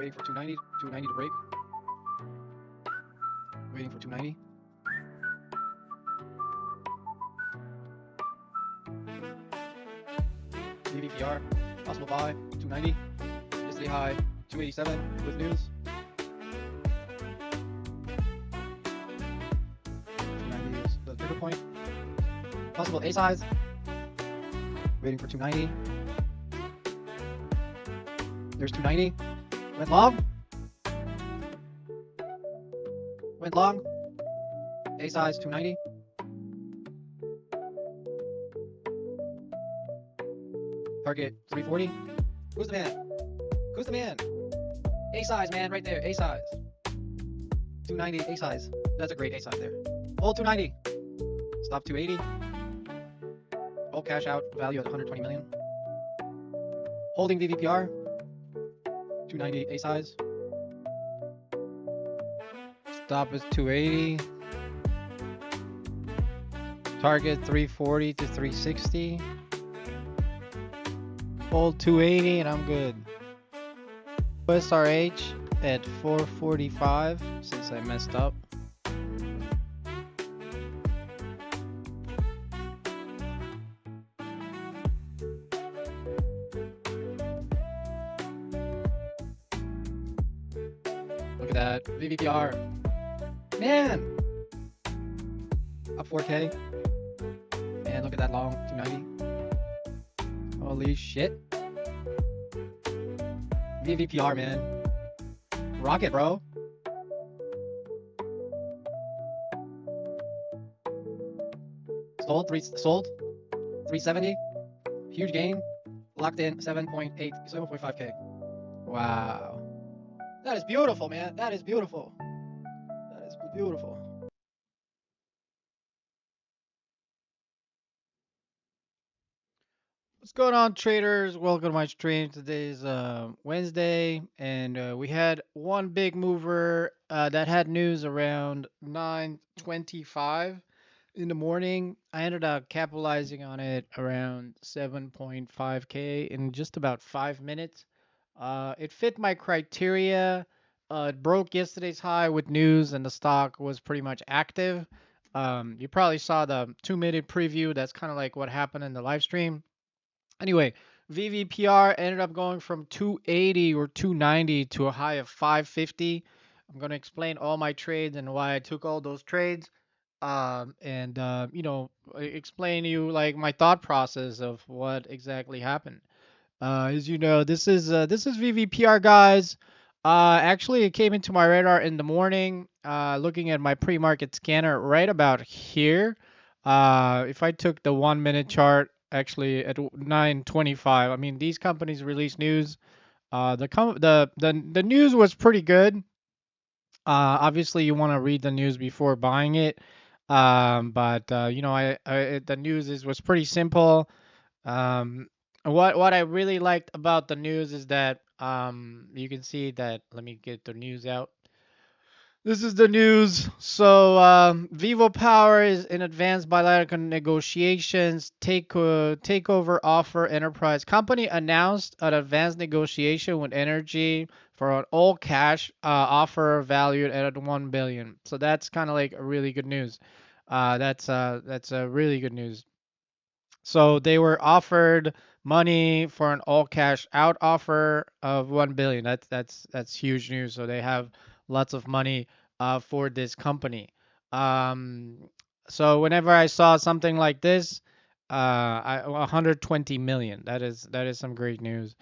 Waiting for 290, 290 to break. Waiting for 290. VVPR, possible buy, 290. Yesterday high, 287 with news. 290 is the trigger point. Possible A size. Waiting for 290. There's 290. Went long. Went long. A size 290. Target 340. Who's the man? Who's the man? A size, man, right there. A size. 290 A size. That's a great A size there. Hold 290. Stop 280. All cash out value at 120 million. Holding VVPR. 290 A size. Stop is 280. Target 340 to 360. Hold 280 and I'm good. SRH at 445 since I messed up. Look at that. VVPR. Man! Up 4K. And look at that long 290. Holy shit. VVPR, man. Rocket, bro. Sold 370. Huge gain. Locked in 7.8, 7.5K. Wow. That is beautiful, man. That is beautiful. That is beautiful. What's going on, traders? Welcome to my stream. Today's Wednesday, and we had one big mover that had news around 9:25 in the morning. I ended up capitalizing on it around 7.5K in just about 5 minutes. It fit my criteria. It broke yesterday's high with news, and the stock was pretty much active. You probably saw the 2-minute preview. That's kind of like what happened in the live stream. Anyway, VVPR ended up going from 280 or 290 to a high of 550. I'm going to explain all my trades and why I took all those trades. Explain to you like my thought process of what exactly happened. As you know, this is VVPR, guys. Actually, it came into my radar in the morning. Looking at my pre-market scanner right about here. If I took the 1-minute chart, actually at 9:25. I mean, these companies release news. The news was pretty good. Obviously, you want to read the news before buying it. But the news was pretty simple. What I really liked about the news is that you can see that. Let me get the news out. This is the news. So Vivo Power is in advanced bilateral negotiations. Takeover offer enterprise company announced an advanced negotiation with Energy for an all cash offer valued at 1 billion. So that's kind of like a really good news. That's a really good news. So they were offered money for an all cash out offer of 1 billion. That's huge news. So they have lots of money for this company. Um, so whenever I saw something like this, 120 million. That is some great news.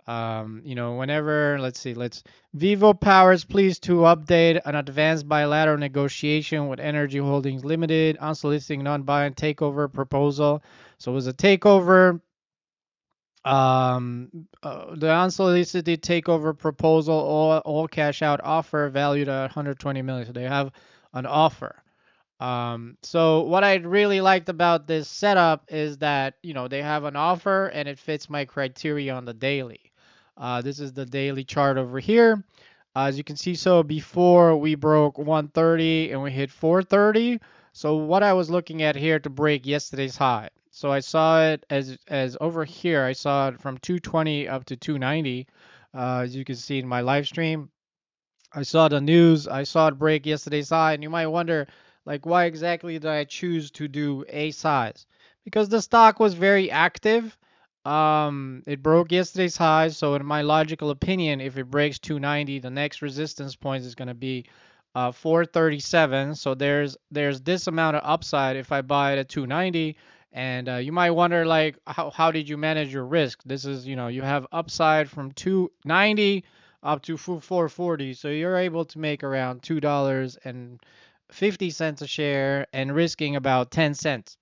Whenever let's Vivo Power is pleased to update an advanced bilateral negotiation with Energy Holdings Limited, unsolicited non-binding takeover proposal. So it was a takeover. The unsolicited takeover proposal, all cash out offer valued at 120 million. So they have an offer. So what I really liked about this setup is that they have an offer and it fits my criteria on the daily. This is the daily chart over here. As you can see, so before we broke 130 and we hit 430. So what I was looking at here to break yesterday's high. So I saw it as over here. I saw it from 220 up to 290. As you can see in my live stream, I saw the news. I saw it break yesterday's high, and you might wonder, like, why exactly did I choose to do a size? Because the stock was very active. It broke yesterday's high, so in my logical opinion, if it breaks 290, the next resistance point is going to be 437. So there's this amount of upside if I buy it at 290. And you might wonder, like, how did you manage your risk? This is, you have upside from 290 up to 440. So you're able to make around $2.50 a share and risking about 10 cents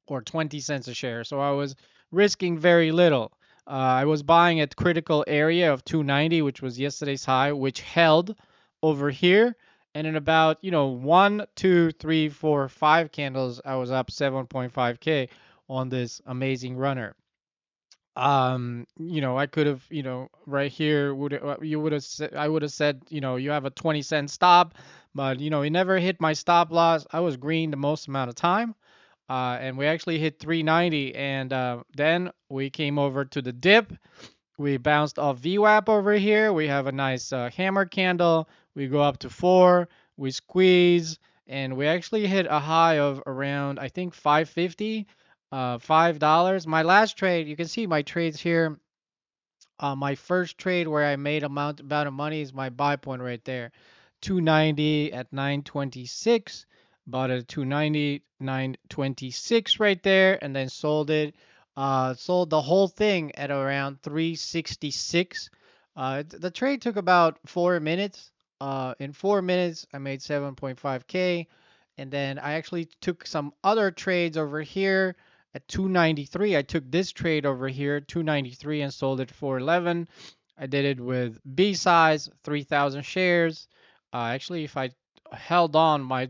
or 20 cents a share. So I was risking very little. I was buying at critical area of 290, which was yesterday's high, which held over here. And in about, 1, 2, 3, 4, 5 candles, I was up 7.5K on this amazing runner. I could have, right here would you would have said, I would have said, you have a 20-cent stop, but it never hit my stop loss. I was green the most amount of time. And we actually hit 390, and then we came over to the dip. We bounced off VWAP over here. We have a nice hammer candle. We go up to 4, we squeeze, and we actually hit a high of around, I think, 550, $5. My last trade, you can see my trades here. My first trade where I made amount of money is my buy point right there. 290 at 926. Bought it at 290, 926 right there, and then sold it. Sold the whole thing at around 366. The trade took about 4 minutes. In 4 minutes, I made 7.5K. And then I actually took some other trades over here at 293. I took this trade over here, 293, and sold it for 11. I did it with B size, 3,000 shares. Actually, if I held on my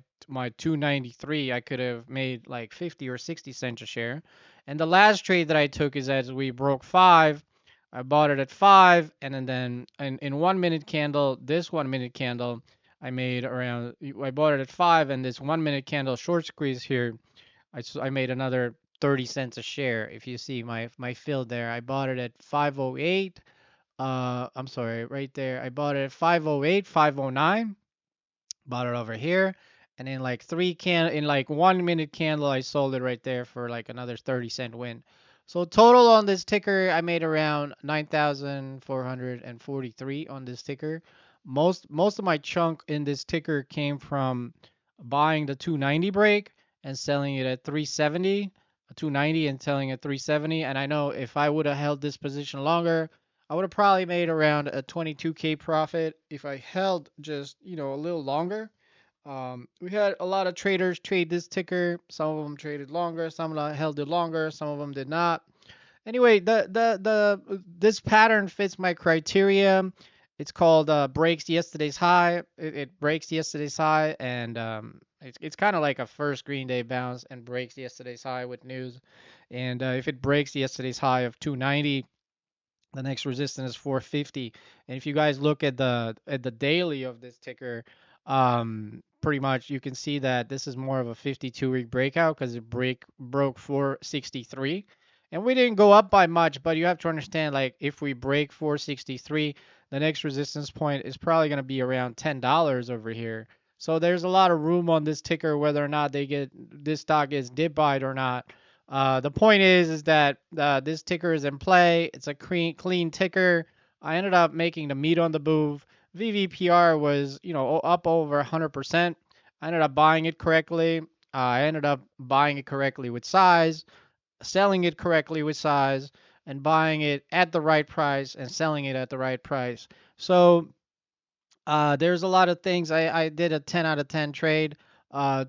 293, I could have made like 50 or 60 cents a share. And the last trade that I took is as we broke 5. I bought it at 5, and then in 1 minute candle, this 1 minute candle, I made around. I bought it at 5, and this 1 minute candle short squeeze here, I made another 30 cents a share. If you see my fill there, I bought it at 508. I'm sorry, right there. I bought it at 508, 509. Bought it over here, and in like 1 minute candle, I sold it right there for like another 30-cent win. So total on this ticker, I made around 9,443 on this ticker. Most of my chunk in this ticker came from buying the 290 break and selling it at 370, 290 and selling at 370. And I know if I would have held this position longer, I would have probably made around a 22K profit if I held just, a little longer. We had a lot of traders trade this ticker. Some of them traded longer, some of them held it longer, some of them did not. Anyway, the this pattern fits my criteria. It's called breaks yesterday's high. It breaks yesterday's high, and it's kind of like a first Green Day bounce and breaks yesterday's high with news. And if it breaks yesterday's high of 290, the next resistance is 450. And if you guys look at the daily of this ticker, pretty much you can see that this is more of a 52-week breakout because it broke 463. And we didn't go up by much, but you have to understand, like, if we break 463, the next resistance point is probably going to be around $10 over here. So there's a lot of room on this ticker whether or not this stock gets dip by or not. The point is that this ticker is in play. It's a clean ticker. I ended up making the meat on the move. VVPR was, up over 100%. I ended up buying it correctly. I ended up buying it correctly with size, selling it correctly with size, and buying it at the right price and selling it at the right price. So there's a lot of things. I did a 10 out of 10 trade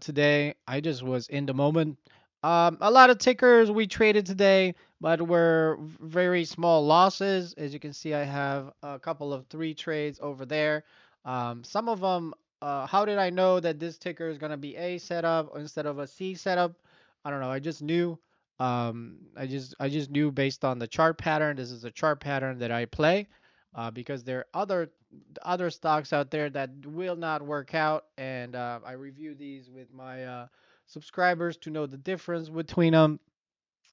today. I just was in the moment. A lot of tickers we traded today, but were very small losses. As you can see, I have a couple of 3 trades over there. Some of them, how did I know that this ticker is going to be A setup instead of a C setup? I don't know. I just knew. I just knew based on the chart pattern. This is a chart pattern that I play because there are other stocks out there that will not work out, and I review these with my subscribers to know the difference between them.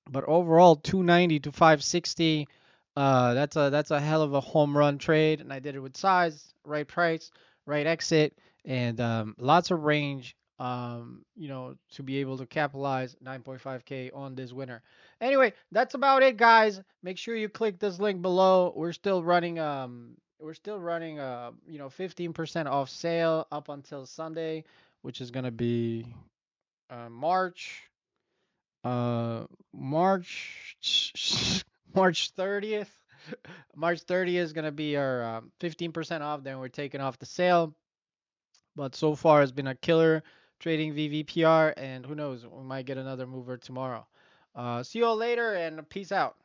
But overall, 290 to 560, That's a hell of a home run trade, and I did it with size, right price, right exit, and lots of range. To be able to capitalize 9.5K on this winner. Anyway, that's about it, guys. Make sure you click this link below. We're still running 15% off sale up until Sunday, which is gonna be March uh March March 30th. March 30th is gonna be our 15% off. Then we're taking off the sale. But so far it's been a killer trading VVPR, and who knows, we might get another mover tomorrow. See you all later, and peace out.